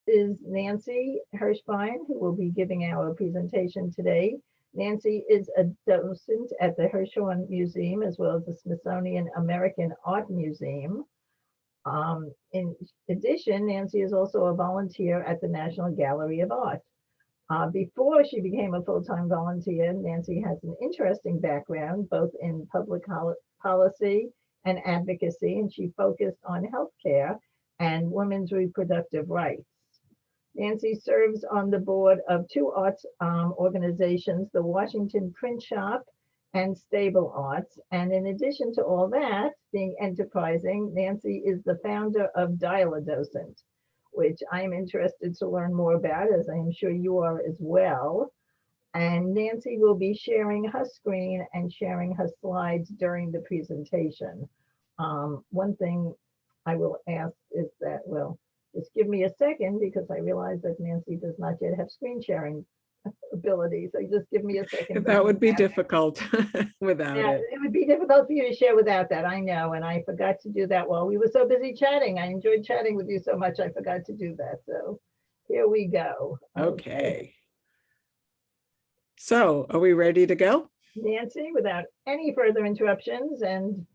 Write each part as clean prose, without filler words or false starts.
is Nancy Hirshbein, who will be giving our presentation today. Nancy is a docent at the Hirshhorn Museum as well as the Smithsonian American Art Museum. In addition, Nancy is also a volunteer at the National Gallery of Art. Before she became a full-time volunteer, Nancy has an interesting background, both in public policy and advocacy, and she focused on healthcare and women's reproductive rights. Nancy serves on the board of two arts organizations, the Washington Print Shop and Stable Arts. And in addition to all that, being enterprising, Nancy is the founder of DialADocent, which I'm interested to learn more about, as I am sure you are as well. And Nancy will be sharing her screen and sharing her slides during the presentation. One thing I will ask is that, well, just give me a second because I realize that Nancy does not yet have screen sharing ability. So just give me a second. That would be difficult without it. It would be difficult for you to share without that, I know. And I forgot to do that while we were so busy chatting. I enjoyed chatting with you so much, I forgot to do that. So here we go. Okay. So are we ready to go? Nancy, without any further interruptions and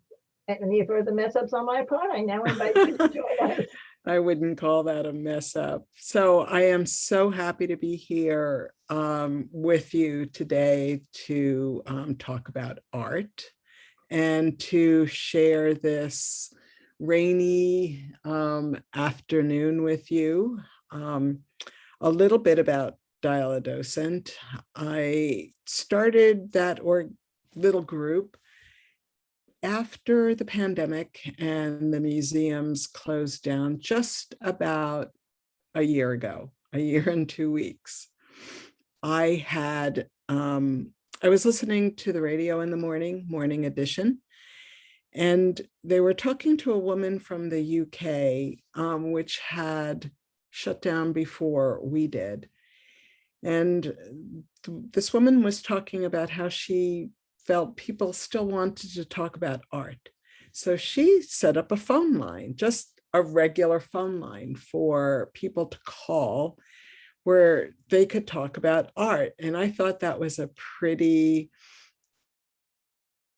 any further mess ups on my part, I now invite you to join us. I wouldn't call that a mess up. So I am so happy to be here with you today to talk about art and to share this rainy afternoon with you. A little bit about DialADocent. I started that little group after the pandemic and the museums closed down just about a year ago, a year and 2 weeks. I was listening to the radio in the morning edition, and they were talking to a woman from the UK, which had shut down before we did. And this woman was talking about how she felt people still wanted to talk about art. So she set up a phone line, just a regular phone line for people to call where they could talk about art. And I thought that was a pretty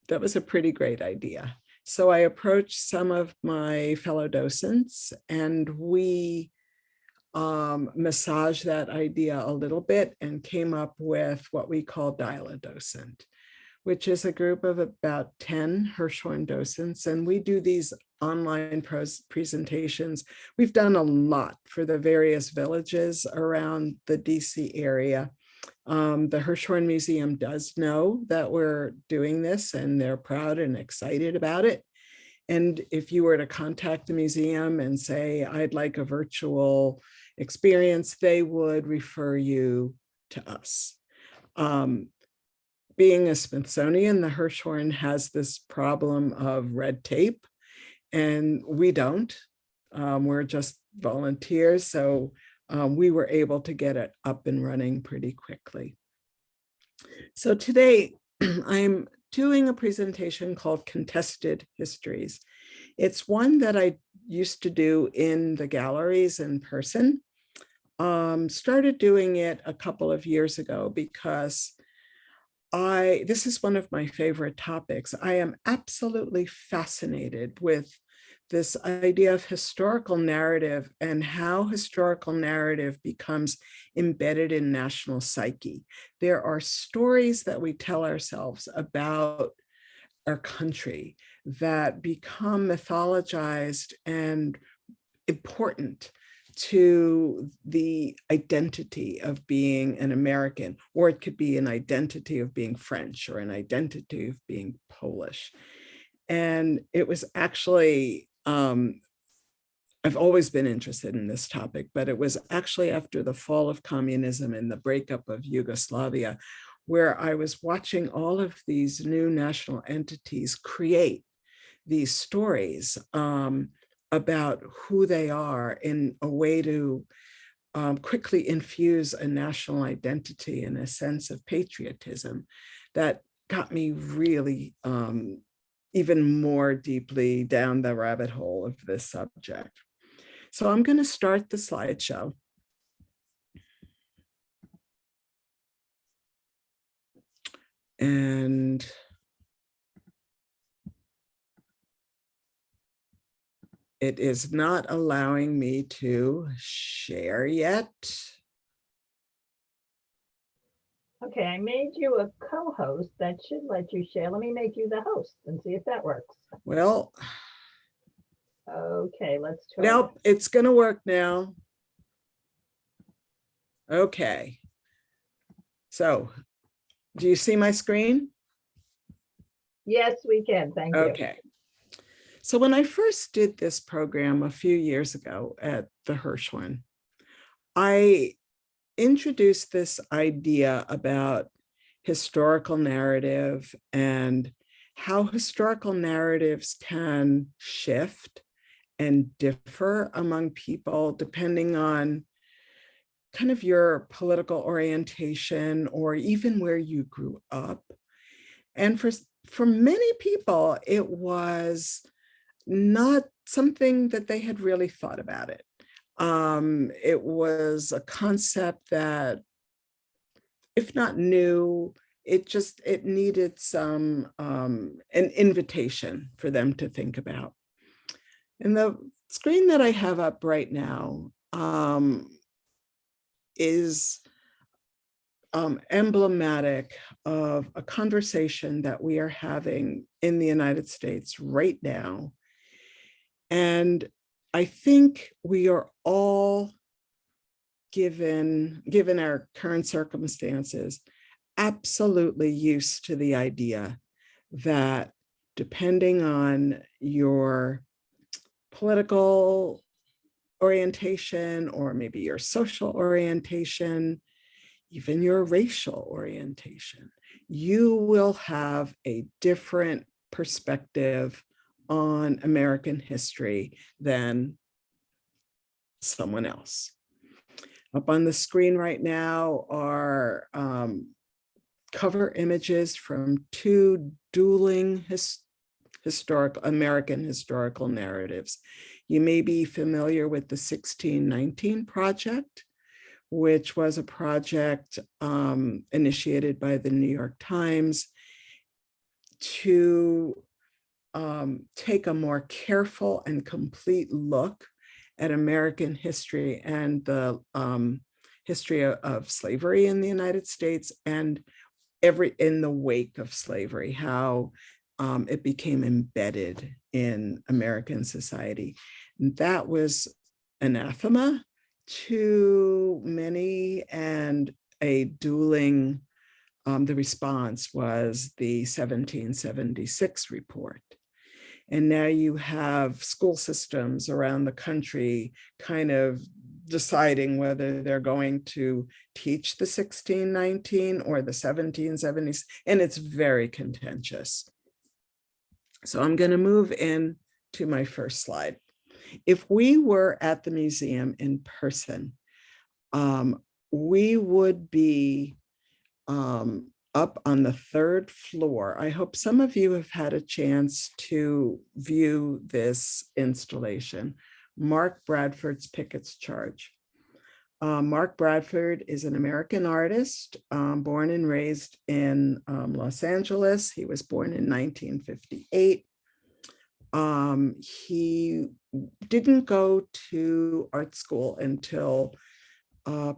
great idea. So I approached some of my fellow docents and we massaged that idea a little bit and came up with what we call DialADocent, which is a group of about 10 Hirshhorn docents. And we do these online presentations. We've done a lot for the various villages around the DC area. The Hirshhorn Museum does know that we're doing this and they're proud and excited about it. And if you were to contact the museum and say, I'd like a virtual experience, they would refer you to us. Being a Smithsonian, the Hirshhorn has this problem of red tape, and we don't. We're just volunteers, so we were able to get it up and running pretty quickly. So today, I'm doing a presentation called Contested Histories. It's one that I used to do in the galleries in person. Started doing it a couple of years ago because this is one of my favorite topics. I am absolutely fascinated with this idea of historical narrative and how historical narrative becomes embedded in national psyche. There are stories that we tell ourselves about our country that become mythologized and important to the identity of being an American, or it could be an identity of being French or an identity of being Polish. And it was actually, I've always been interested in this topic, but it was actually after the fall of communism and the breakup of Yugoslavia, where I was watching all of these new national entities create these stories about who they are in a way to quickly infuse a national identity and a sense of patriotism that got me really even more deeply down the rabbit hole of this subject. So I'm going to start the slideshow. And it is not allowing me to share yet. Okay, I made you a co-host. That should let you share. Let me make you the host and see if that works. Well, okay, let's try. nope, it's going to work now. Okay. So, do you see my screen? Yes, we can. Thank you. Okay. So when I first did this program a few years ago at the Hirshhorn, I introduced this idea about historical narrative and how historical narratives can shift and differ among people depending on kind of your political orientation or even where you grew up. And for many people, it was not something that they had really thought about it. It was a concept that, if not new, it needed some an invitation for them to think about. And the screen that I have up right now is emblematic of a conversation that we are having in the United States right now. And I think we are all, given our current circumstances, absolutely used to the idea that depending on your political orientation or maybe your social orientation, even your racial orientation, you will have a different perspective on American history than someone else. Up on the screen right now are cover images from two dueling American historical narratives. You may be familiar with the 1619 Project, which was a project initiated by the New York Times to take a more careful and complete look at American history and the history of slavery in the United States and in the wake of slavery, how it became embedded in American society. And that was anathema to many, and a dueling, the response was the 1776 report. And now you have school systems around the country kind of deciding whether they're going to teach the 1619 or the 1770s, and it's very contentious. So I'm going to move in to my first slide. If we were at the museum in person, we would be up on the third floor. I hope some of you have had a chance to view this installation, Mark Bradford's Pickets Charge. Mark Bradford is an American artist, born and raised in Los Angeles. He was born in 1958. He didn't go to art school until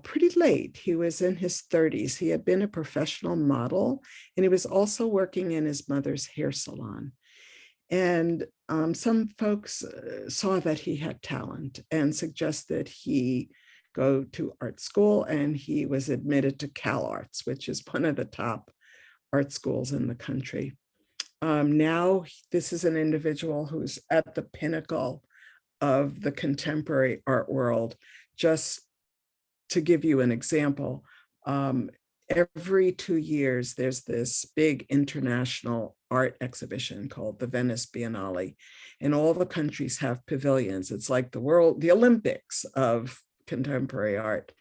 pretty late. He was in his 30s. He had been a professional model, and he was also working in his mother's hair salon. And some folks saw that he had talent and suggested he go to art school, and he was admitted to CalArts, which is one of the top art schools in the country. Now, this is an individual who's at the pinnacle of the contemporary art world. Just to give you an example, every 2 years, there's this big international art exhibition called the Venice Biennale, and all the countries have pavilions. It's like the Olympics of contemporary art.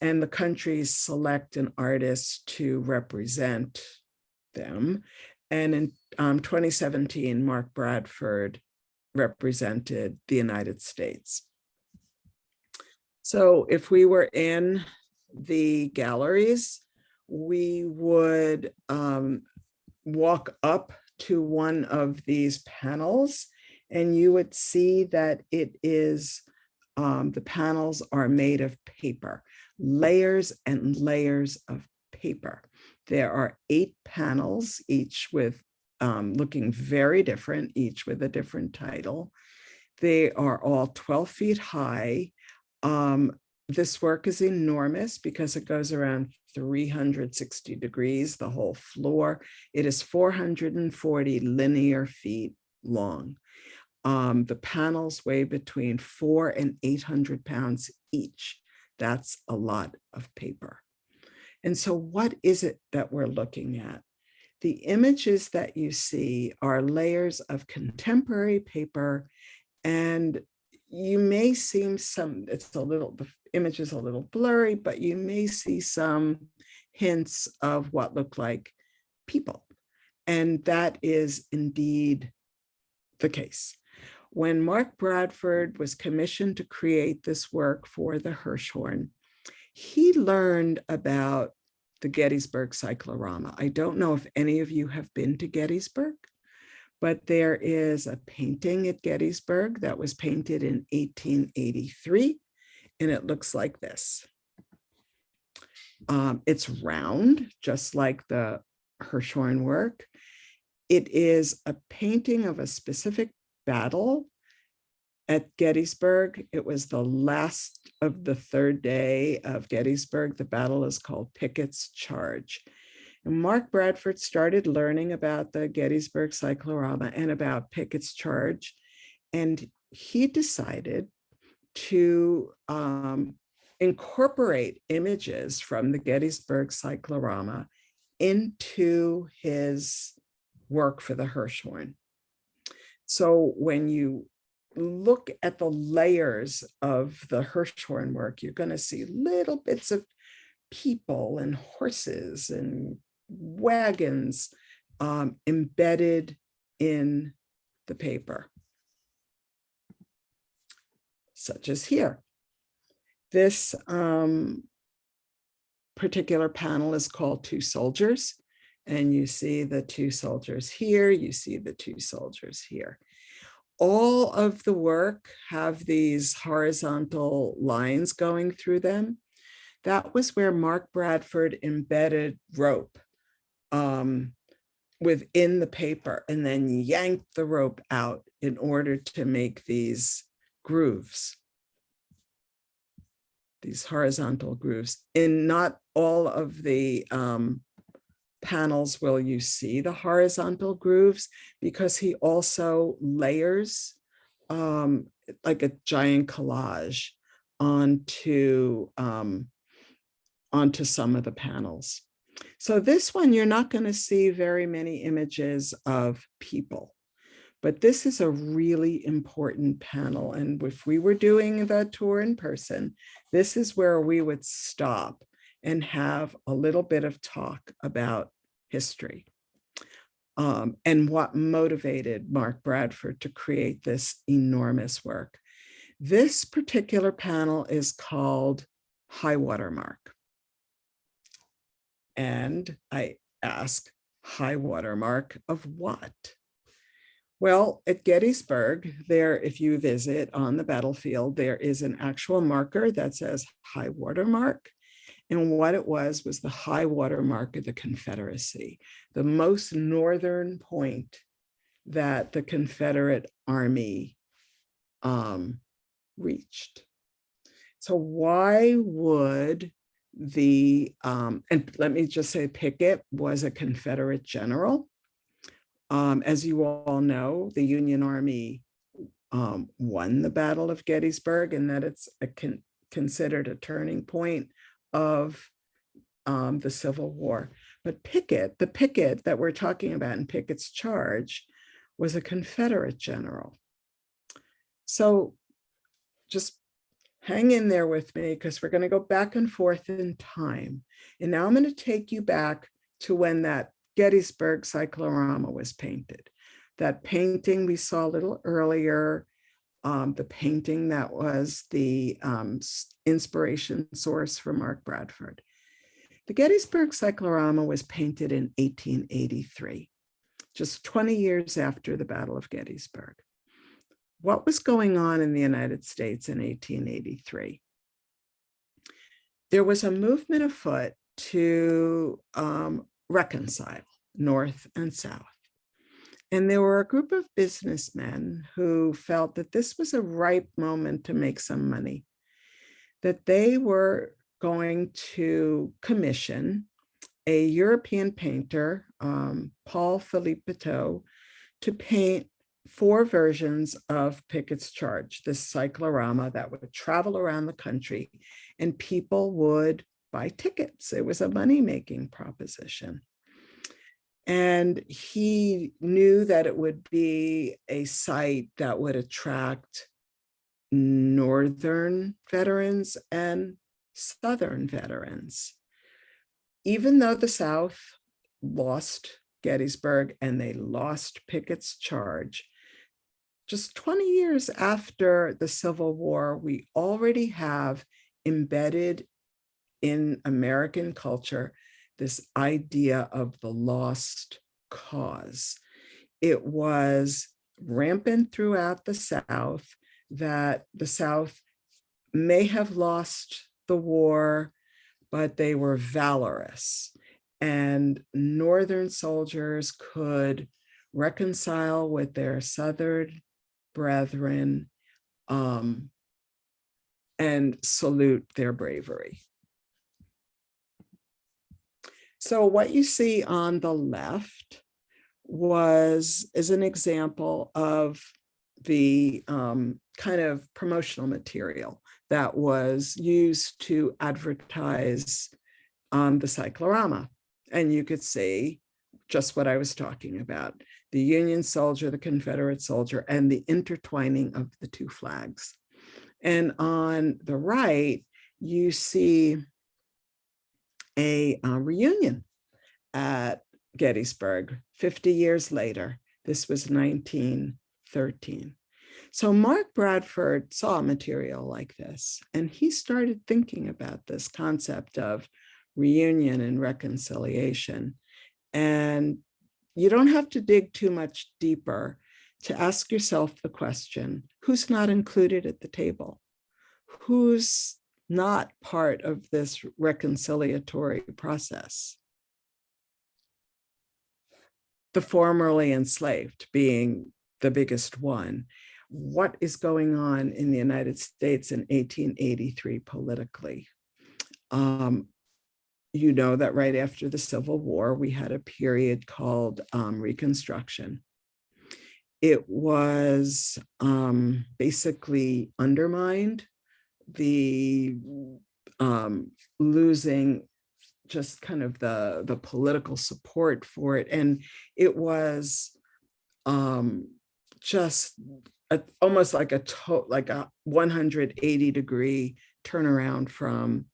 And the countries select an artist to represent them. And in 2017, Mark Bradford represented the United States. So if we were in the galleries, we would walk up to one of these panels and you would see that it is, the panels are made of paper, layers and layers of paper. There are 8 panels, each with looking very different, each with a different title. They are all 12 feet high. This work is enormous because it goes around 360 degrees, the whole floor. It is 440 linear feet long. The panels weigh between 400 and 800 pounds each. That's a lot of paper. And so what is it that we're looking at? The images that you see are layers of contemporary paper, and you may see the image is a little blurry, but you may see some hints of what look like people. And that is indeed the case. When Mark Bradford was commissioned to create this work for the Hirshhorn, he learned about the Gettysburg cyclorama. I don't know if any of you have been to Gettysburg, but there is a painting at Gettysburg that was painted in 1883, and it looks like this. It's round, just like the Hirshhorn work. It is a painting of a specific battle at Gettysburg. It was the last of the 3rd day of Gettysburg. The battle is called Pickets Charge. And Mark Bradford started learning about the Gettysburg cyclorama and about Pickets Charge, and he decided to incorporate images from the Gettysburg cyclorama into his work for the Hirshhorn. So when you look at the layers of the Hirshhorn work, you're going to see little bits of people and horses and wagons embedded in the paper, such as here. This particular panel is called Two Soldiers, and you see the 2 soldiers here, you see the 2 soldiers here. All of the work have these horizontal lines going through them. That was where Mark Bradford embedded rope within the paper and then yanked the rope out in order to make these grooves, these horizontal grooves. In not all of the panels will you see the horizontal grooves, because he also layers like a giant collage onto some of the panels. So this one, you're not going to see very many images of people, but this is a really important panel. And if we were doing the tour in person, this is where we would stop and have a little bit of talk about history and what motivated Mark Bradford to create this enormous work. This particular panel is called High Watermark. And I ask, high watermark of what? Well, at Gettysburg, there, if you visit on the battlefield, there is an actual marker that says high watermark. And what it was the high water mark of the Confederacy, the most northern point that the Confederate Army reached. So why would and let me just say, Pickett was a Confederate general. As you all know, the Union Army won the Battle of Gettysburg, and that it's considered a turning point of the Civil War. But Pickett, the Pickett that we're talking about in Picket's Charge, was a Confederate general. So just hang in there with me, because we're going to go back and forth in time. And now I'm going to take you back to when that Gettysburg cyclorama was painted. That painting we saw a little earlier, the painting that was the inspiration source for Mark Bradford. The Gettysburg cyclorama was painted in 1883. just 20 years after the Battle of Gettysburg. What was going on in the United States in 1883? There was a movement afoot to reconcile North and South. And there were a group of businessmen who felt that this was a ripe moment to make some money, that they were going to commission a European painter, Paul Philippe Pitot, to paint 4 versions of Pickets Charge, this cyclorama that would travel around the country, and people would buy tickets. It was a money-making proposition. And he knew that it would be a site that would attract Northern veterans and Southern veterans. Even though the South lost Gettysburg and they lost Pickets Charge, just 20 years after the Civil War, we already have embedded in American culture this idea of the lost cause. It was rampant throughout the South that the South may have lost the war, but they were valorous. And Northern soldiers could reconcile with their Southern brethren and salute their bravery. So what you see on the left is an example of the kind of promotional material that was used to advertise the cyclorama. And you could see just what I was talking about, the Union soldier, the Confederate soldier, and the intertwining of the 2 flags. And on the right, you see a reunion at Gettysburg 50 years later. This was 1913. So Mark Bradford saw material like this, and he started thinking about this concept of reunion and reconciliation. And you don't have to dig too much deeper to ask yourself the question, who's not included at the table? Who's not part of this reconciliatory process? The formerly enslaved being the biggest one. What is going on in the United States in 1883 politically? You know that right after the Civil War, we had a period called Reconstruction. It was basically undermined, the losing just kind of the political support for it. And it was just almost like a 180-degree turnaround from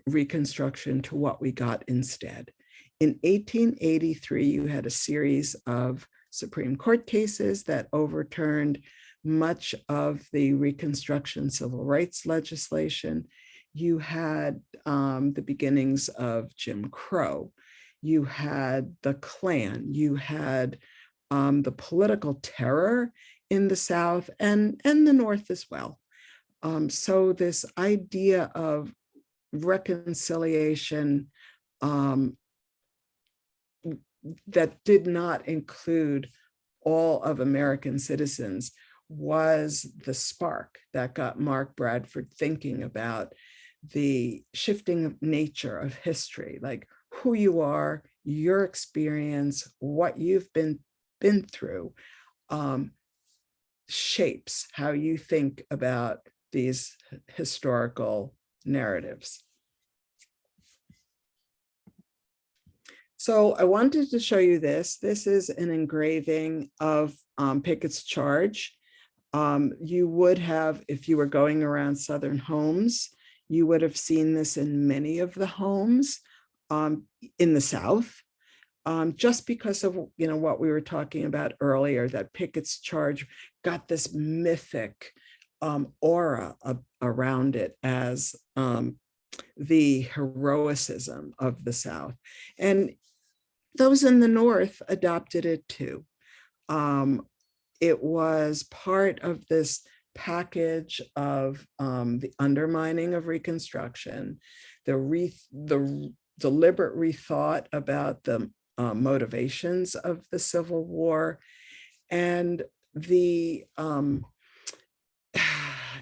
Reconstruction to what we got instead. In 1883, you had a series of Supreme Court cases that overturned much of the Reconstruction civil rights legislation. You had the beginnings of Jim Crow. You had the Klan. You had the political terror in the South and the North as well. So this idea of reconciliation that did not include all of American citizens was the spark that got Mark Bradford thinking about the shifting nature of history, like who you are, your experience, what you've been through, shapes how you think about these historical narratives. So I wanted to show you this. This is an engraving of Pickets Charge. You would have, if you were going around Southern homes, you would have seen this in many of the homes in the South, just because of what we were talking about earlier, that Pickets Charge got this mythic aura around it as the heroicism of the South. And those in the North adopted it too. It was part of this package of the undermining of Reconstruction, the deliberate rethought about the motivations of the Civil War, and the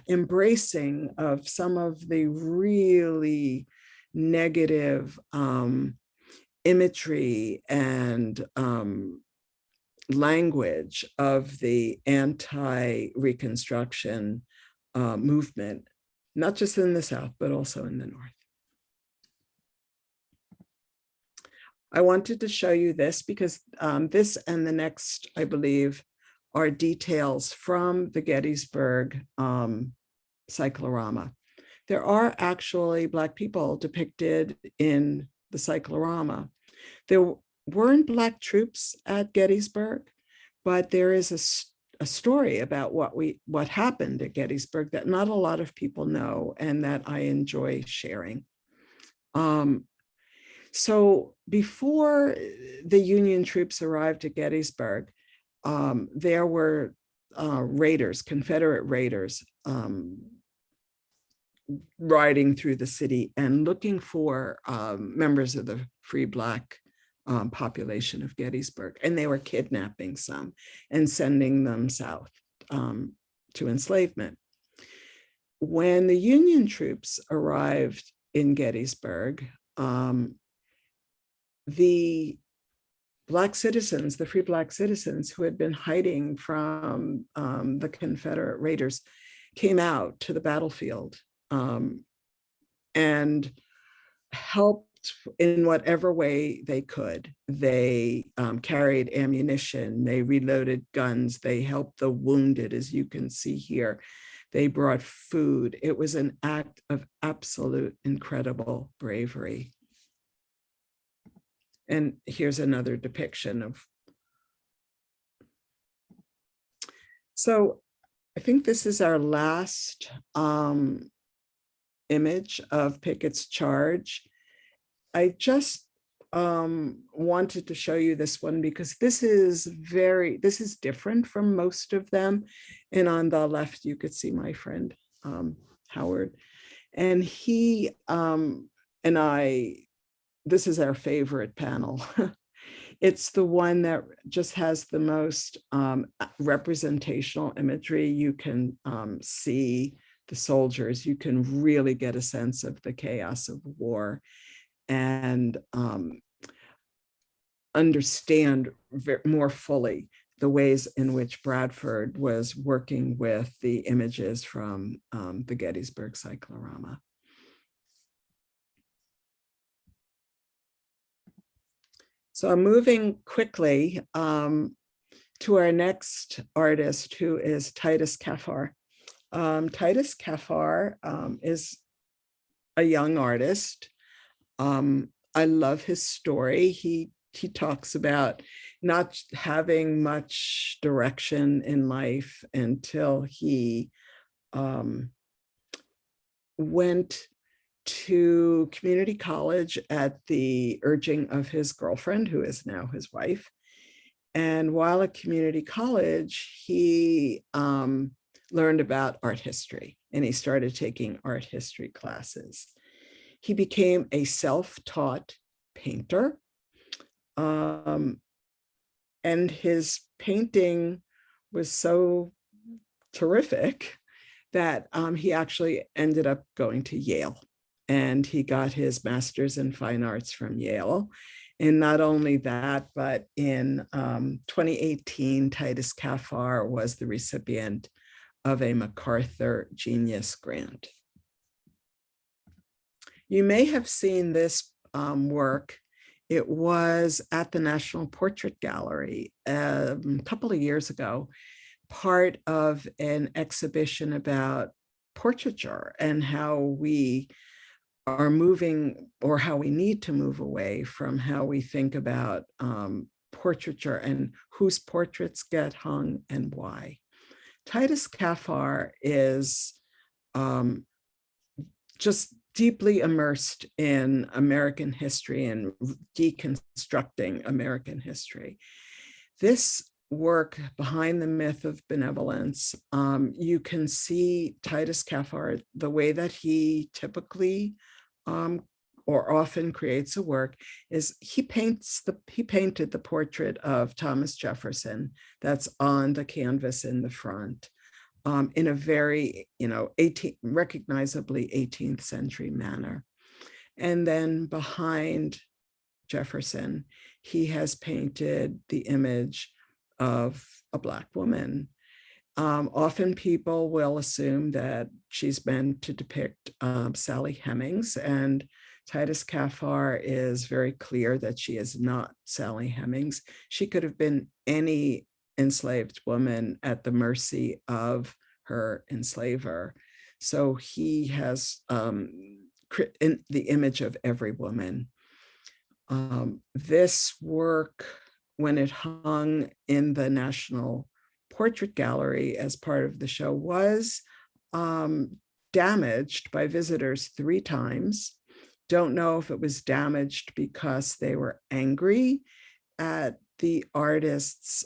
embracing of some of the really negative imagery and language of the anti-Reconstruction movement, not just in the South, but also in the North. I wanted to show you this because this and the next, I believe, are details from the Gettysburg cyclorama. There are actually Black people depicted in the cyclorama. There weren't Black troops at Gettysburg, but there is a story about what happened at Gettysburg that not a lot of people know and that I enjoy sharing. So before the Union troops arrived at Gettysburg, there were raiders, Confederate raiders, riding through the city and looking for members of the free Black population of Gettysburg. And they were kidnapping some and sending them south to enslavement. When the Union troops arrived in Gettysburg, the Black citizens, the free Black citizens who had been hiding from the Confederate raiders, came out to the battlefield and helped in whatever way they could. They carried ammunition, they reloaded guns, they helped the wounded, as you can see here. They brought food. It was an act of absolute incredible bravery. And here's another depiction of. So I think this is our last image of Pickets Charge. I just wanted to show you this one because this is different from most of them. And on the left, you could see my friend, Howard. And he and I, this is our favorite panel. It's the one that just has the most representational imagery. You can see the soldiers. You can really get a sense of the chaos of war and understand more fully the ways in which Bradford was working with the images from the Gettysburg cyclorama. So I'm moving quickly to our next artist, who is Titus Kaphar. Titus Kaphar is a young artist. I love his story. He talks about not having much direction in life until he went to community college at the urging of his girlfriend, who is now his wife. And while at community college, he learned about art history, and he started taking art history classes. He became a self-taught painter, and his painting was so terrific that he actually ended up going to Yale. And he got his master's in fine arts from Yale. And not only that, but in 2018, Titus Kaphar was the recipient of a MacArthur Genius Grant. You may have seen this work. It was at the National Portrait Gallery a couple of years ago, part of an exhibition about portraiture and how we are moving, or how we need to move away from how we think about portraiture and whose portraits get hung and why. Titus Kaphar is just deeply immersed in American history and deconstructing American history. This work, Behind the Myth of Benevolence, you can see Titus Kaphar, the way that he typically or often creates a work, is he painted the portrait of Thomas Jefferson that's on the canvas in the front in a very, recognizably 18th century manner. And then behind Jefferson, he has painted the image of a Black woman. Often people will assume that she's meant to depict Sally Hemings, and Titus Kaphar is very clear that she is not Sally Hemings. She could have been any enslaved woman at the mercy of her enslaver. So he has the image of every woman. This work, when it hung in the National Portrait Gallery as part of the show, was damaged by visitors 3 times. Don't know if it was damaged because they were angry at the artist's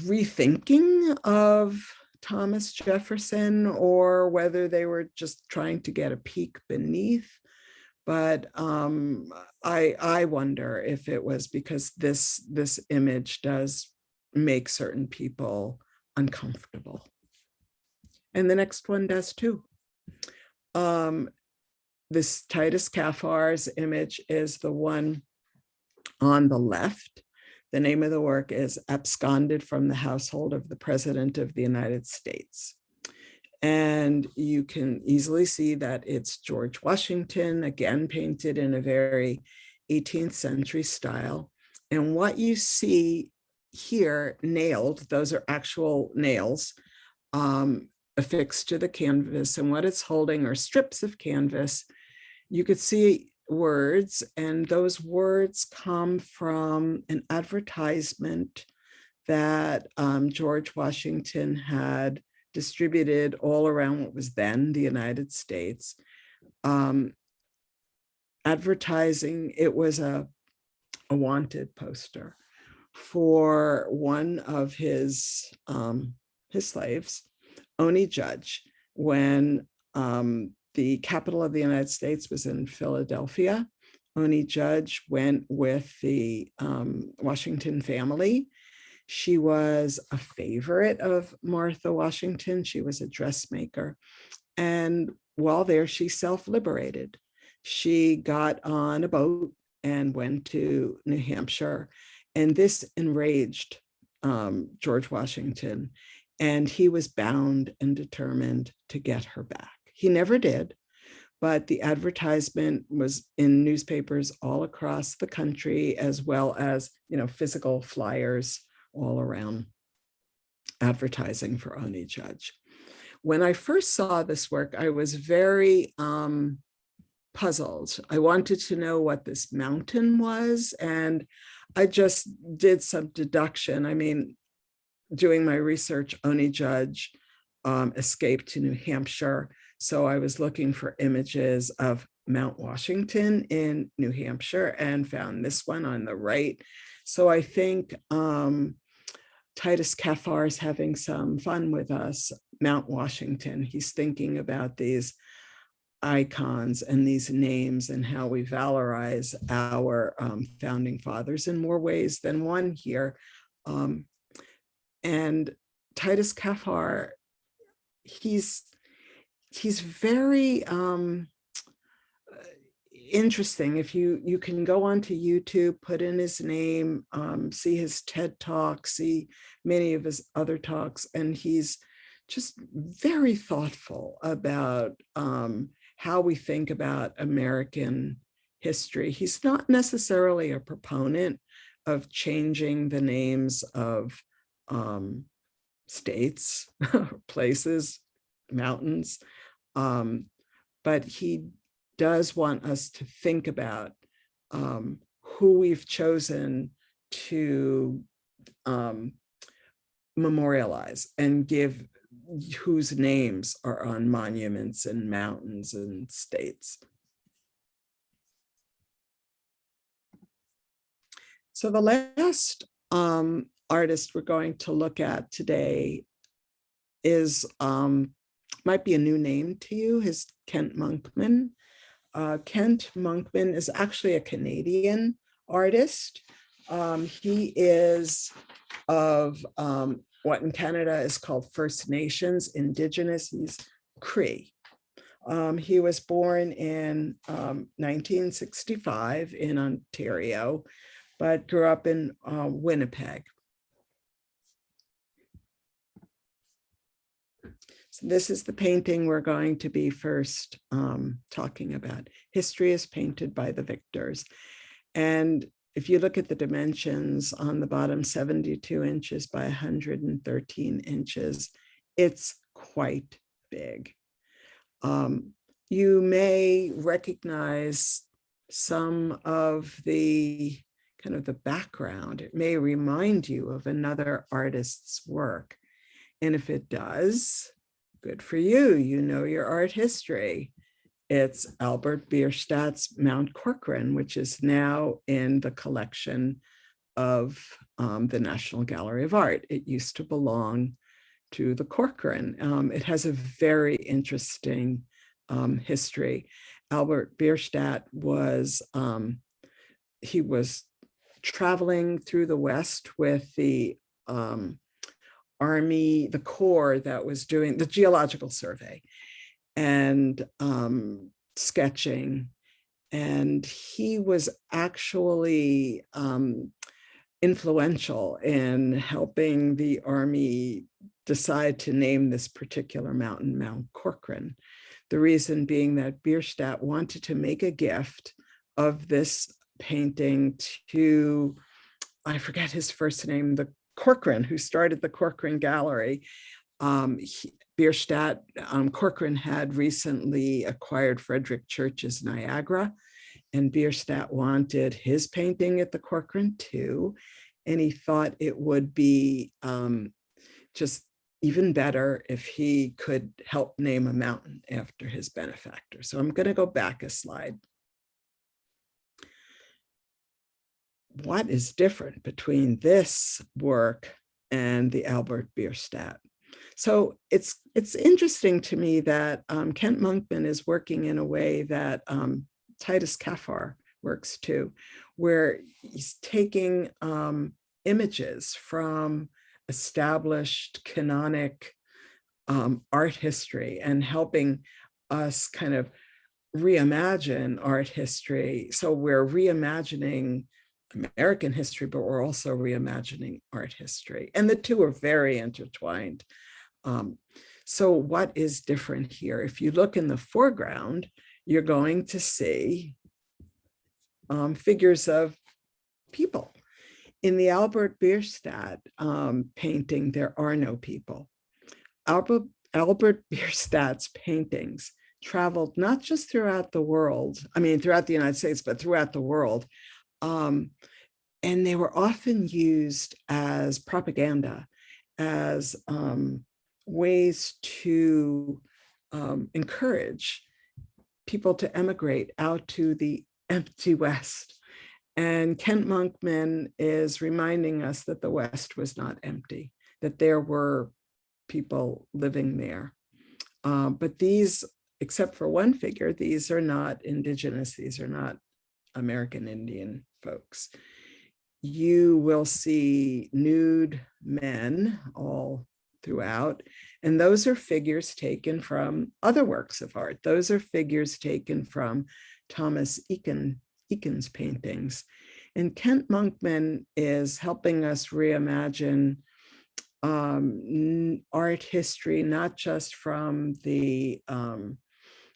rethinking of Thomas Jefferson, or whether they were just trying to get a peek beneath. But I wonder if it was because this image does make certain people uncomfortable. And the next one does too. This Titus Kaphar's image is the one on the left. The name of the work is Absconded from the Household of the President of the United States. And you can easily see that it's George Washington, again painted in a very 18th century style. And what you see here nailed, those are actual nails affixed to the canvas, and what it's holding are strips of canvas. You could see words, and those words come from an advertisement that George Washington had distributed all around what was then the United States. Advertising, it was a wanted poster for one of his slaves, Oni Judge, when the capital of the United States was in Philadelphia. Oni Judge went with the Washington family. She was a favorite of Martha Washington. She was a dressmaker. And while there, she self-liberated. She got on a boat and went to New Hampshire. And this enraged George Washington. And he was bound and determined to get her back. He never did, but the advertisement was in newspapers all across the country, as well as, physical flyers all around advertising for Oni Judge. When I first saw this work, I was very puzzled. I wanted to know what this mountain was, and I just did some deduction. I mean, doing my research, Oni Judge escaped to New Hampshire. So I was looking for images of Mount Washington in New Hampshire and found this one on the right. So I think Titus Kaphar is having some fun with us, Mount Washington. He's thinking about these icons and these names and how we valorize our founding fathers in more ways than one here. And Titus Kaphar, he's very interesting. If you can go onto YouTube, put in his name, see his TED Talk, see many of his other talks, and he's just very thoughtful about how we think about American history. He's not necessarily a proponent of changing the names of states, places, mountains, but he does want us to think about who we've chosen to memorialize and give whose names are on monuments and mountains and states. So the last artist we're going to look at today is, might be a new name to you, is Kent Monkman. Kent Monkman is actually a Canadian artist. He is of what in Canada is called First Nations, Indigenous, he's Cree. He was born in 1965 in Ontario, but grew up in Winnipeg. So this is the painting we're going to be first talking about. History is painted by the victors. And if you look at the dimensions on the bottom, 72 inches by 113 inches, it's quite big. You may recognize some of the kind of the background. It may remind you of another artist's work. And if it does, good for you, you know your art history. It's Albert Bierstadt's Mount Corcoran, which is now in the collection of the National Gallery of Art. It used to belong to the Corcoran. It has a very interesting history. Albert Bierstadt was, he was traveling through the West with the Army, the Corps that was doing the geological survey and sketching. And he was actually influential in helping the Army decide to name this particular mountain Mount Corcoran. The reason being that Bierstadt wanted to make a gift of this painting to, I forget his first name, the Corcoran, who started the Corcoran Gallery. Bierstadt, Corcoran had recently acquired Frederick Church's Niagara, and Bierstadt wanted his painting at the Corcoran too. And he thought it would be just even better if he could help name a mountain after his benefactor. So I'm going to go back a slide. What is different between this work and the Albert Bierstadt? So it's interesting to me that Kent Monkman is working in a way that Titus Kaphar works too, where he's taking images from established canonic art history and helping us kind of reimagine art history. So we're reimagining American history, but we're also reimagining art history. And the two are very intertwined. So what is different here? If you look in the foreground, you're going to see figures of people. In the Albert Bierstadt painting, there are no people. Albert Bierstadt's paintings traveled not just throughout the world, I mean, throughout the United States, but throughout the world. And they were often used as propaganda, as ways to encourage people to emigrate out to the empty West. And Kent Monkman is reminding us that the West was not empty, that there were people living there. But these, except for one figure, these are not indigenous, these are not American Indian folks. You will see nude men all throughout, and those are figures taken from other works of art. Those are figures taken from Thomas Eakins' paintings. And Kent Monkman is helping us reimagine art history, not just from the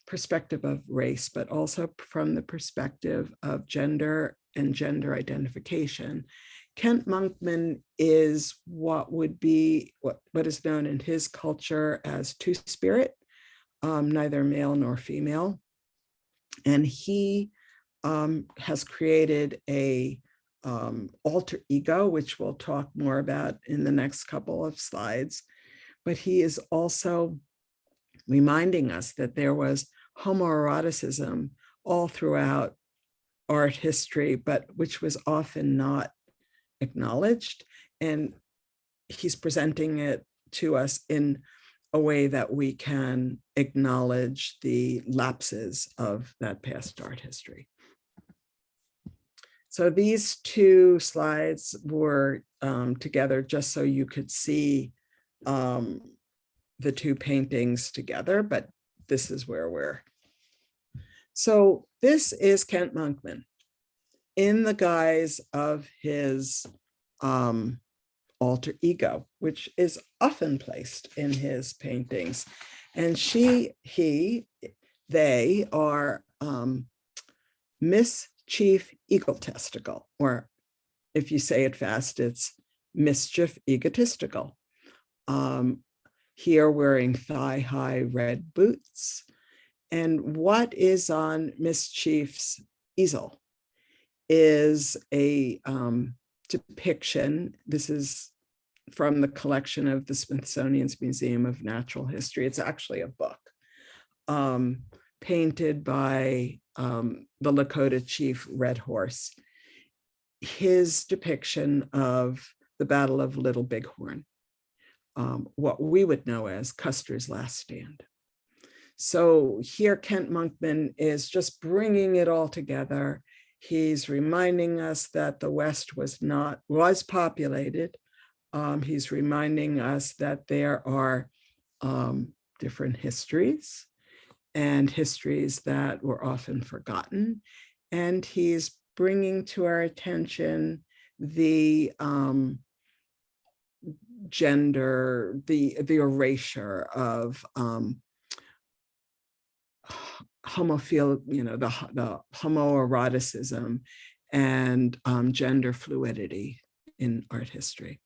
perspective of race, but also from the perspective of gender and gender identification. Kent Monkman is what would be what is known in his culture as two-spirit, neither male nor female. And he has created a alter ego, which we'll talk more about in the next couple of slides, but he is also reminding us that there was homoeroticism all throughout art history, but which was often not acknowledged. And he's presenting it to us in a way that we can acknowledge the lapses of that past art history. So these two slides were together just so you could see the two paintings together, but this is where we're. So this is Kent Monkman in the guise of his alter ego, which is often placed in his paintings. And they are mischief egotistical, or if you say it fast, it's mischief egotistical. Here wearing thigh-high red boots. And what is on Mischief's easel is a depiction. This is from the collection of the Smithsonian's Museum of Natural History. It's actually a book painted by the Lakota chief Red Horse. His depiction of the Battle of Little Bighorn, what we would know as Custer's Last Stand. So here Kent Monkman is just bringing it all together. He's reminding us that the West was populated. He's reminding us that there are different histories and histories that were often forgotten. And he's bringing to our attention the gender, the erasure of homophil, the homoeroticism and gender fluidity in art history.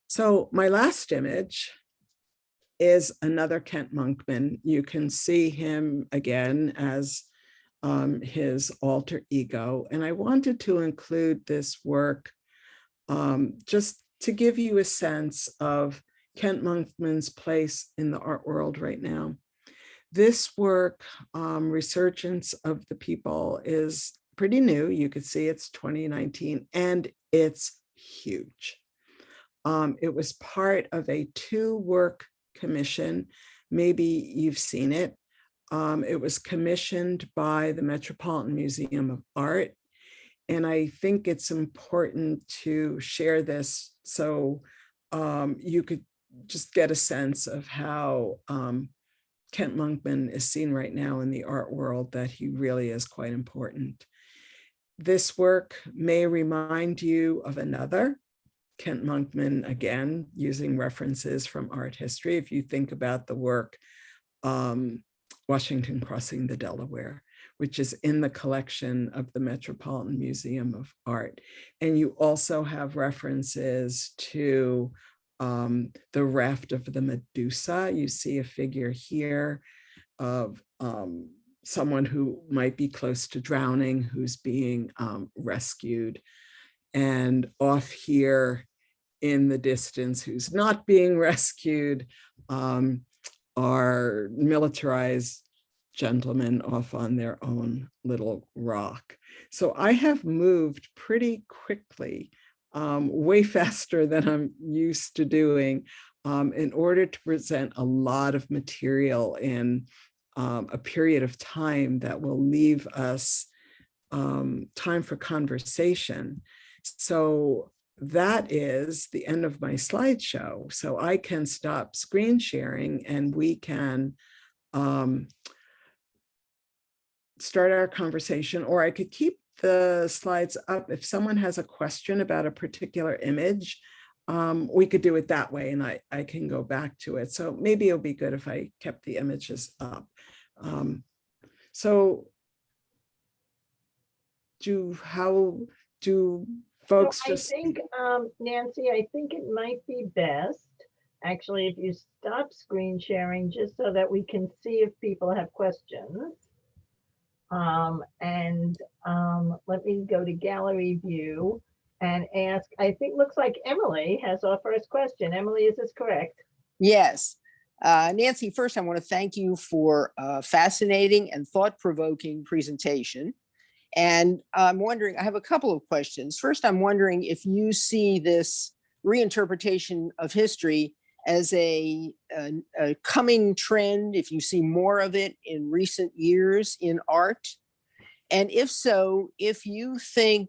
So my last image is another Kent Monkman. You can see him again as his alter ego. And I wanted to include this work just to give you a sense of Kent Monkman's place in the art world right now. This work, Resurgence of the People, is pretty new. You could see it's 2019, and it's huge. It was part of a 2-work commission. Maybe you've seen it. It was commissioned by the Metropolitan Museum of Art. And I think it's important to share this so you could just get a sense of how Kent Monkman is seen right now in the art world, that he really is quite important. This work may remind you of another Kent Monkman, again, using references from art history. If you think about the work, Washington Crossing the Delaware, which is in the collection of the Metropolitan Museum of Art. And you also have references to the Raft of the Medusa. You see a figure here of someone who might be close to drowning, who's being rescued. And off here in the distance, who's not being rescued, are militarized gentlemen off on their own little rock. So I have moved pretty quickly, way faster than I'm used to doing, in order to present a lot of material in a period of time that will leave us time for conversation. So that is the end of my slideshow. So I can stop screen sharing and we can start our conversation, or I could keep the slides up. If someone has a question about a particular image, we could do it that way and I can go back to it. So maybe it'll be good if I kept the images up. So how do folks just— I think, Nancy, I think it might be best, actually, if you stop screen sharing, just so that we can see if people have questions. Let me go to gallery view and ask, I think, looks like Emily has our first question. Emily, is this correct? Yes. Nancy, first I want to thank you for a fascinating and thought-provoking presentation. And I'm wondering, I have a couple of questions. First, I'm wondering if you see this reinterpretation of history as a coming trend, if you see more of it in recent years in art. And if so, if you think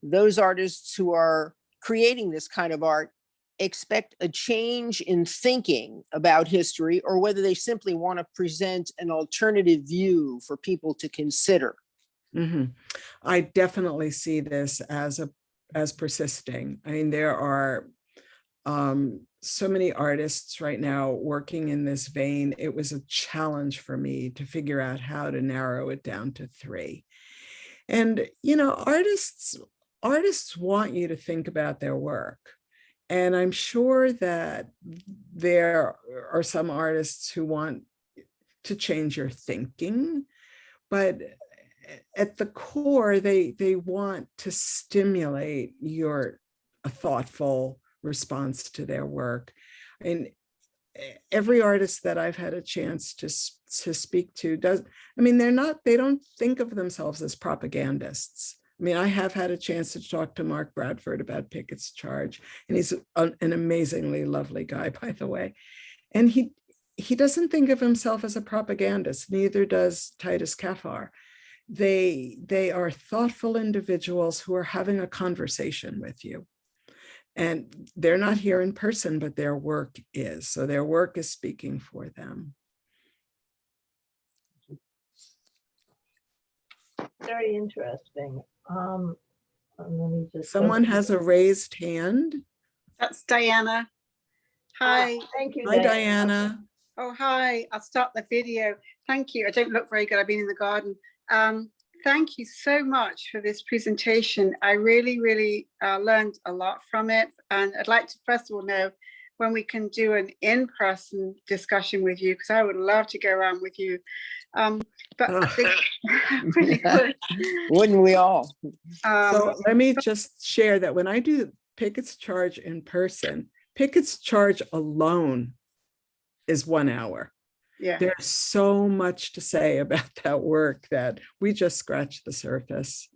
those artists who are creating this kind of art expect a change in thinking about history, or whether they simply want to present an alternative view for people to consider. I definitely see this as persisting. I mean, there are so many artists right now working in this vein. It was a challenge for me to figure out how to narrow it down to 3. And, you know, artists want you to think about their work. And I'm sure that there are some artists who want to change your thinking, but at the core, they want to stimulate a thoughtful response to their work. And every artist that I've had a chance to speak to they don't think of themselves as propagandists. I mean, I have had a chance to talk to Mark Bradford about Pickets Charge, and he's an amazingly lovely guy, by the way. And he doesn't think of himself as a propagandist, neither does Titus Kaphar. They are thoughtful individuals who are having a conversation with you. And they're not here in person, but their work is. So their work is speaking for them. Very interesting. Let me just. Someone has a raised hand. That's Diana. Hi. Thank you, Hi, Diana. Oh, hi. I'll start the video. Thank you. I don't look very good. I've been in the garden. Thank you so much for this presentation. I really, really learned a lot from it. And I'd like to first of all know when we can do an in-person discussion with you, because I would love to go around with you. Really good. Wouldn't we all? So let me just share that when I do Pickets Charge in person, Pickets Charge alone is 1 hour. Yeah. There's so much to say about that work that we just scratched the surface.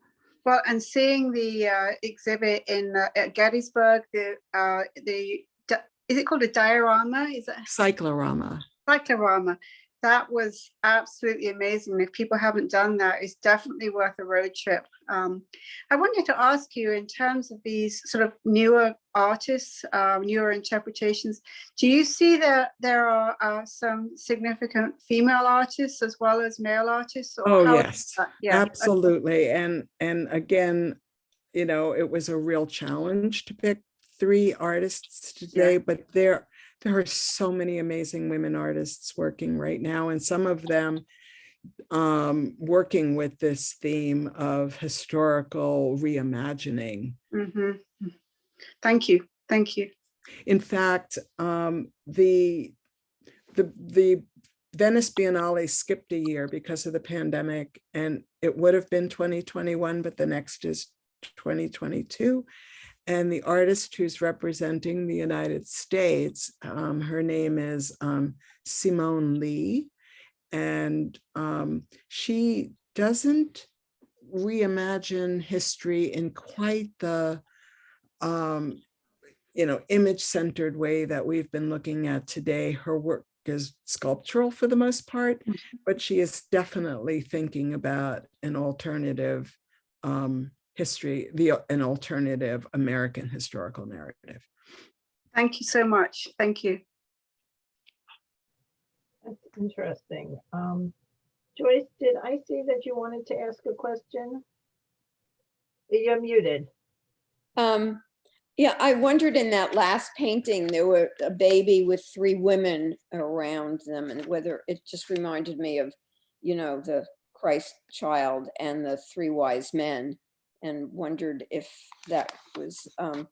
Well, and seeing the exhibit in at Gettysburg, is it called a diorama? Is it Cyclorama? Cyclorama. That was absolutely amazing. If people haven't done that, it's definitely worth a road trip. I wanted to ask you, in terms of these sort of newer artists, newer interpretations, do you see that there are some significant female artists as well as male artists? Or yes, yeah, absolutely. And again, you know, it was a real challenge to pick 3 artists today, but there are so many amazing women artists working right now, and some of them working with this theme of historical reimagining. Thank you. Thank you. In fact, the Venice Biennale skipped a year because of the pandemic, and it would have been 2021, but the next is 2022. And the artist who's representing the United States, her name is Simone Lee, and she doesn't reimagine history in quite the image-centered way that we've been looking at today. Her work is sculptural for the most part, but she is definitely thinking about an alternative history, an alternative American historical narrative. Thank you so much. Thank you. That's interesting. Joyce, did I see that you wanted to ask a question? You're muted. Yeah, I wondered, in that last painting, there were a baby with 3 women around them, and whether it just reminded me of, you know, the Christ child and the 3 wise men, and wondered if that was a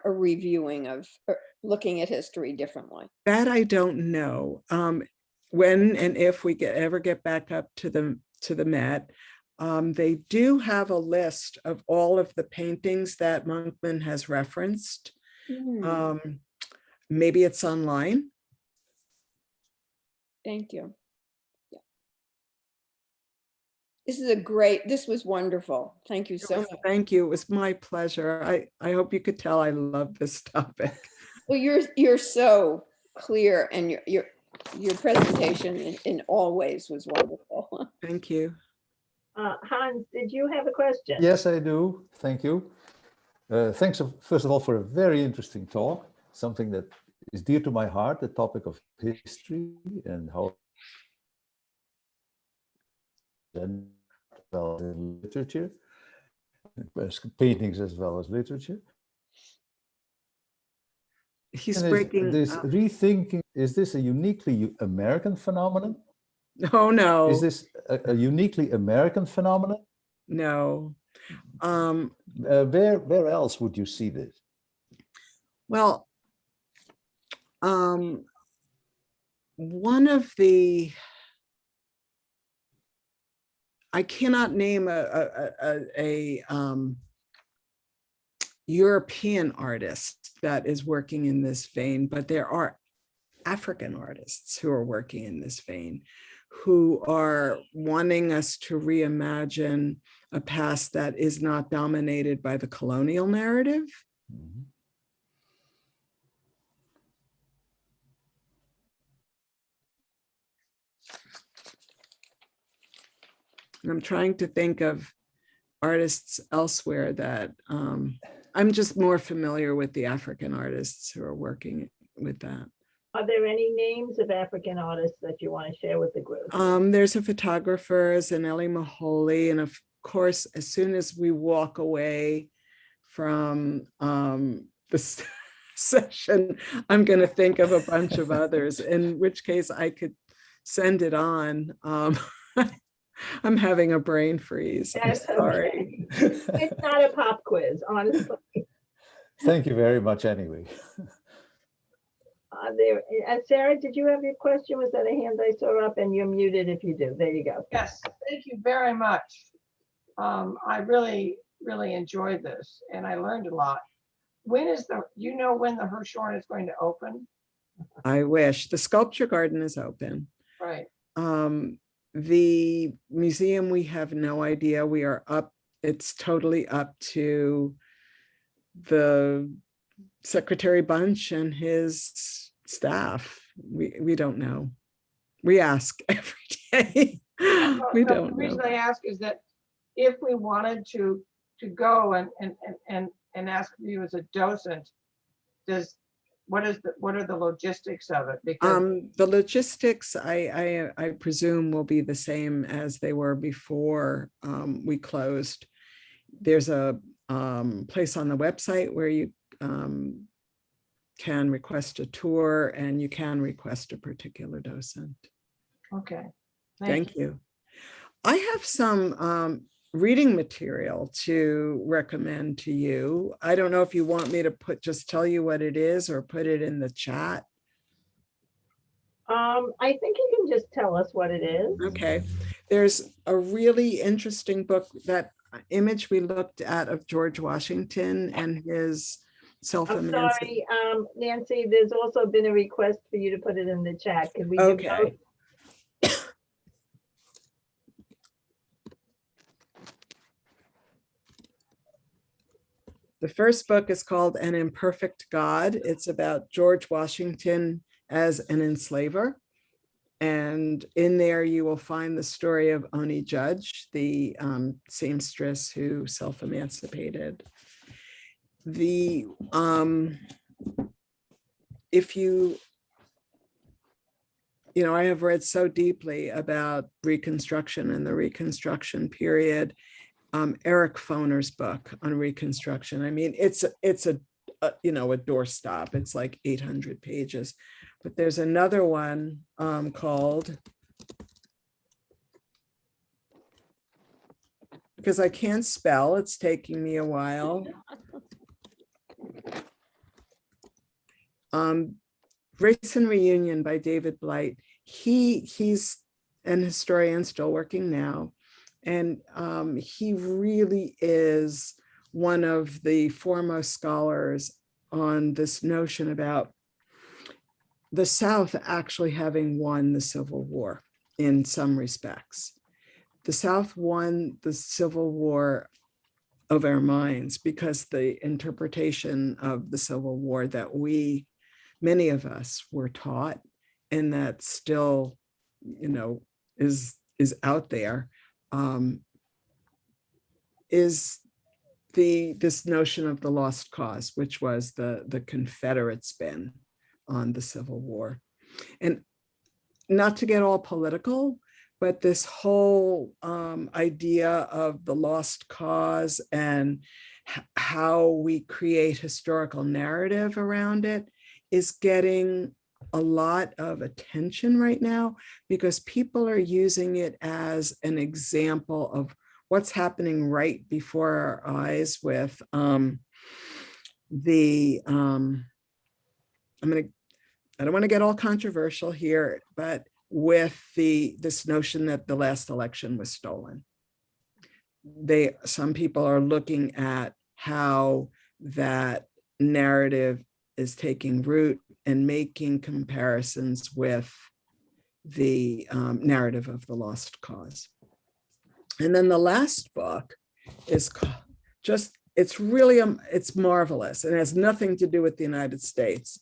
reviewing of looking at history differently. That I don't know. When and if we ever get back up to the Met, They do have a list of all of the paintings that Monkman has referenced. Hmm, Maybe it's online. thank you. Yeah. This was wonderful. Thank you so much. Thank you. It was my pleasure. I hope you could tell I love this topic. Well, you're so clear, and your presentation in all ways was wonderful. Thank you. Hans, did you have a question? Yes, I do. Thank you. Thanks, first of all, for a very interesting talk, something that is dear to my heart, the topic of history and how and well in literature, paintings as well as literature. He's And breaking this up. rethinking, is this a uniquely American phenomenon? Oh, no. Is this a uniquely American phenomenon? No. Where else would you see this? Well, one of the, I cannot name a European artist that is working in this vein, but there are African artists who are working in this vein, who are wanting us to reimagine a past that is not dominated by the colonial narrative. Mhm. And I'm trying to think of artists elsewhere that I'm just more familiar with the African artists who are working with that. Are there any names of African artists that you want to share with the group? There's a photographer, Zanelli Maholi, and of course, as soon as we walk away from this session, I'm going to think of a bunch of others, in which case I could send it on. I'm having a brain freeze. I'm That's sorry. okay. It's not a pop quiz, honestly. Thank you very much anyway. Sarah, did you have your question? Was that a hand I saw up? And you're muted if you do. There you go. Yes, thank you very much. I really enjoyed this and I learned a lot. When is you know when the Hirshhorn is going to open? I wish. The sculpture garden is open. Right. The museum, we have no idea. We are up, it's totally up to the Secretary Bunch and his staff. We don't know. We ask every day. We don't The reason know. I ask is that if we wanted to go and ask you as a docent, what are the logistics of it? Because The logistics, I presume, will be the same as they were before we closed. There's a place on the website where you can request a tour, and you can request a particular docent. okay. Thank you. I have some reading material to recommend to you. I don't know if you want me to just tell you what it is or put it in the chat. I think you can just tell us what it is. Okay. There's a really interesting book, that image we looked at of George Washington and his I'm self-emancipation. sorry, Nancy, there's also been a request for you to put it in the chat. Could we do Okay. both? The first book is called An Imperfect God. It's about George Washington as an enslaver. And in there you will find the story of Oni Judge, the seamstress who self-emancipated. If you know, I have read so deeply about Reconstruction and the Reconstruction period. Eric Foner's book on Reconstruction. I mean, it's a doorstop. It's like 800 pages. But there's another one called, because I can't spell, it's taking me a while. Race and Reunion by David Blight. He's an historian still working now. And he really is one of the foremost scholars on this notion about the South actually having won the Civil War in some respects. The South won the Civil War of our minds because the interpretation of the Civil War that many of us were taught, and that still, is out there, is this notion of the lost cause, which was the Confederate spin on the Civil War. And not to get all political, but this whole idea of the lost cause and how we create historical narrative around it is getting a lot of attention right now, because people are using it as an example of what's happening right before our eyes with I don't want to get all controversial here, but with this notion that the last election was stolen. Some people are looking at how that narrative is taking root and making comparisons with the narrative of the lost cause. And then the last book is just, it's marvelous. It has nothing to do with the United States.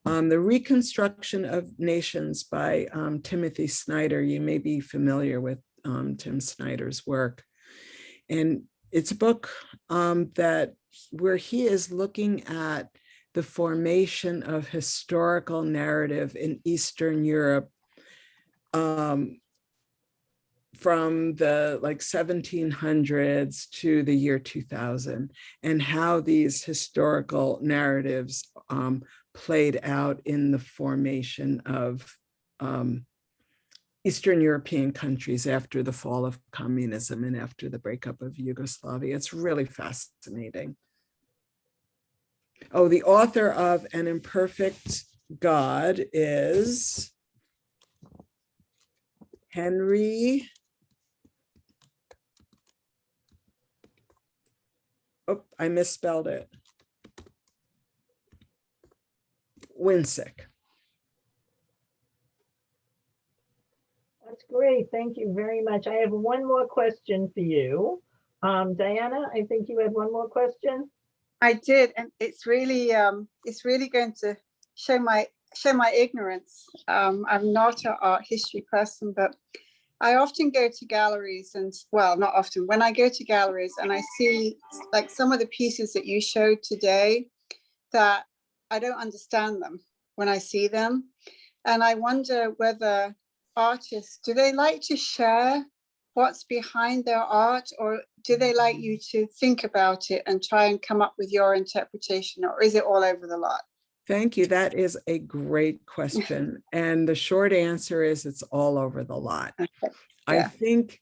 The Reconstruction of Nations by Timothy Snyder. You may be familiar with Tim Snyder's work. And it's a book where he is looking at the formation of historical narrative in Eastern Europe from the 1700s to the year 2000, and how these historical narratives played out in the formation of Eastern European countries after the fall of communism and after the breakup of Yugoslavia. It's really fascinating. Oh, the author of An Imperfect God is Henry. Oh, I misspelled it. Winsick. That's great. Thank you very much. I have one more question for you. Diana, I think you had one more question. I did, and it's really going to show my ignorance. I'm not an art history person, but I often go to galleries, and well, not often. When I go to galleries and I see some of the pieces that you showed today, that I don't understand them when I see them, and I wonder whether artists, do they like to share what's behind their art, or do they like you to think about it and try and come up with your interpretation, or is it all over the lot? Thank you. That is a great question. And the short answer is it's all over the lot. Okay. Yeah. I think,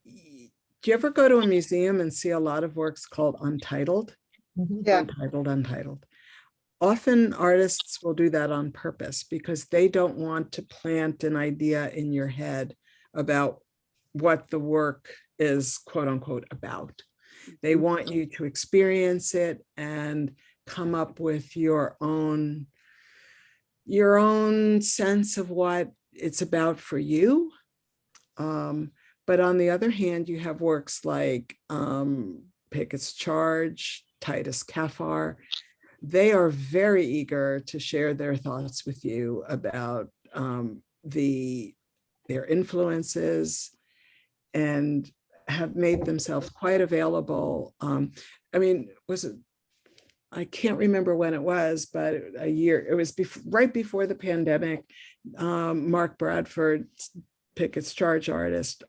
do you ever go to a museum and see a lot of works called untitled? Yeah. Untitled. Often artists will do that on purpose because they don't want to plant an idea in your head about what the work is, quote unquote, about. They want you to experience it and come up with your own sense of what it's about for you. But on the other hand, you have works like Pickets Charge, Titus Kaphar. They are very eager to share their thoughts with you about their influences, and have made themselves quite available. I mean, I can't remember when it was, but it was right before the pandemic. Mark Bradford, Pickets Charge artist,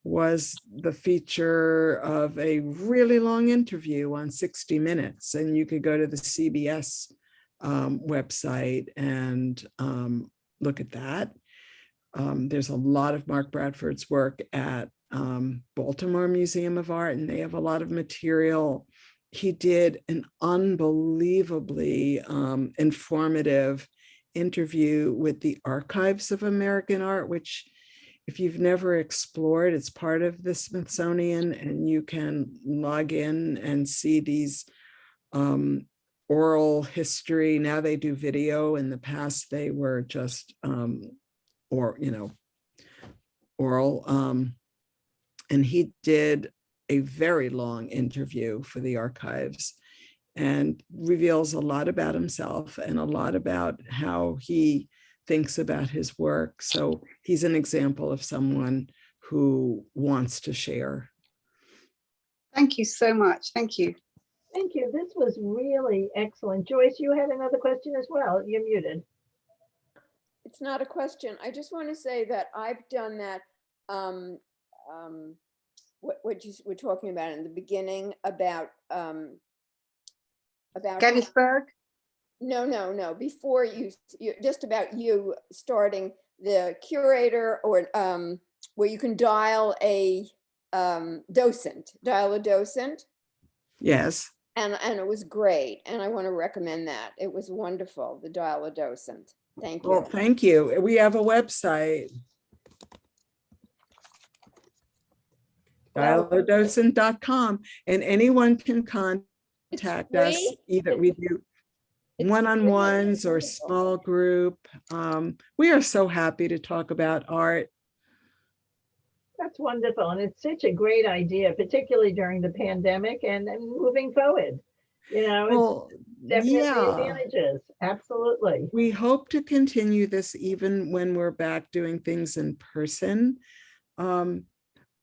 was the feature of a really long interview on 60 Minutes. And you could go to the CBS website and look at that. There's a lot of Mark Bradford's work at Baltimore Museum of Art, and they have a lot of material he did an unbelievably informative interview with the Archives of American Art, which if you've never explored, it's part of the Smithsonian, and you can log in and see these oral history. Now they do video. In the past, they were just oral. And he did a very long interview for the archives and reveals a lot about himself and a lot about how he thinks about his work. So he's an example of someone who wants to share. Thank you so much. Thank you. Thank you. This was really excellent. Joyce, you had another question as well. You're muted. It's not a question. I just want to say that I've done that. What you were talking about in the beginning about Gettysburg? No. Before you just about you starting the curator or where you can dial a docent, DialADocent. Yes. And it was great. And I want to recommend that. It was wonderful, the DialADocent. Thank you. Well, thank you. We have a website. DialADocent.com, and anyone can contact us. Either we do one-on-ones or small group. We are so happy to talk about art. That's wonderful. And it's such a great idea, particularly during the pandemic and moving forward. Well, it's definitely yeah. advantages. Absolutely. We hope to continue this even when we're back doing things in person.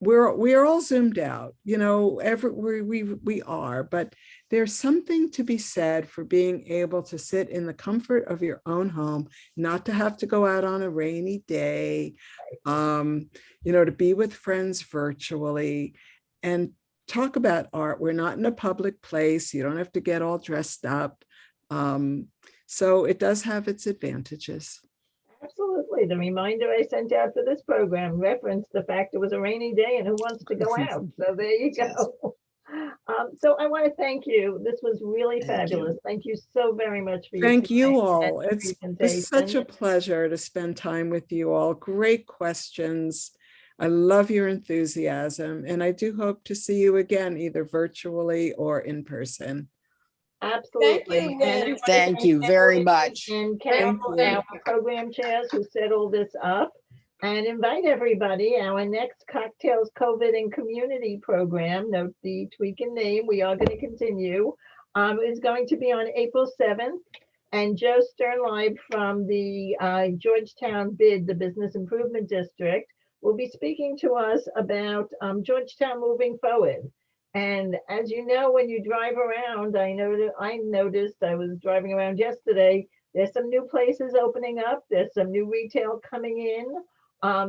We're all zoomed out, we are, but there's something to be said for being able to sit in the comfort of your own home, not to have to go out on a rainy day, to be with friends virtually and talk about art. We're not in a public place. You don't have to get all dressed up. So it does have its advantages. Absolutely. The reminder I sent out for this program referenced the fact it was a rainy day and who wants to go out. So there you go. So I want to thank you. This was really fabulous. Thank you so very much for your Thank you time all. and It's such a pleasure to spend time with you all. Great questions. I love your enthusiasm, and I do hope to see you again, either virtually or in person. Absolutely. Thank you very much. And Carol, our program chairs who set all this up, and invite everybody. Our next Cocktails, COVID and Community program, note the tweak in name, we are going to continue, is going to be on April 7th. And Joe Sternleib from the Georgetown BID, the Business Improvement District, will be speaking to us about Georgetown moving forward. And as you know, when you drive around, I noticed, I was driving around yesterday, there's some new places opening up. There's some new retail coming in.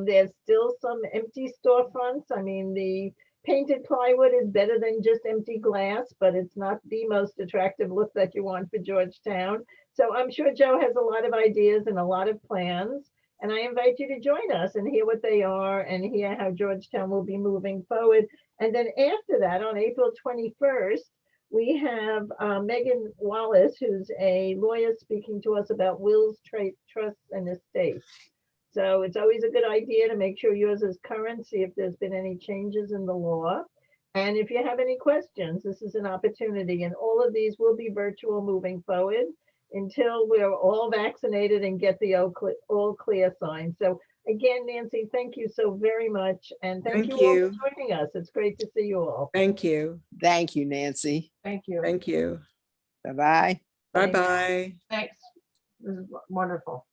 There's still some empty storefronts. I mean, the painted plywood is better than just empty glass, but it's not the most attractive look that you want for Georgetown. So I'm sure Joe has a lot of ideas and a lot of plans. And I invite you to join us and hear what they are and hear how Georgetown will be moving forward. And then after that, on April 21st, we have Megan Wallace, who's a lawyer, speaking to us about wills, trusts, and estates. So it's always a good idea to make sure yours is current, see if there's been any changes in the law. And if you have any questions, this is an opportunity. And all of these will be virtual moving forward until we're all vaccinated and get the all clear sign. So again, Nancy, thank you so very much. And thank you all for joining us. It's great to see you all. Thank you. Thank you, Nancy. Thank you. Thank you. Bye-bye. Bye-bye. Thanks. This is wonderful.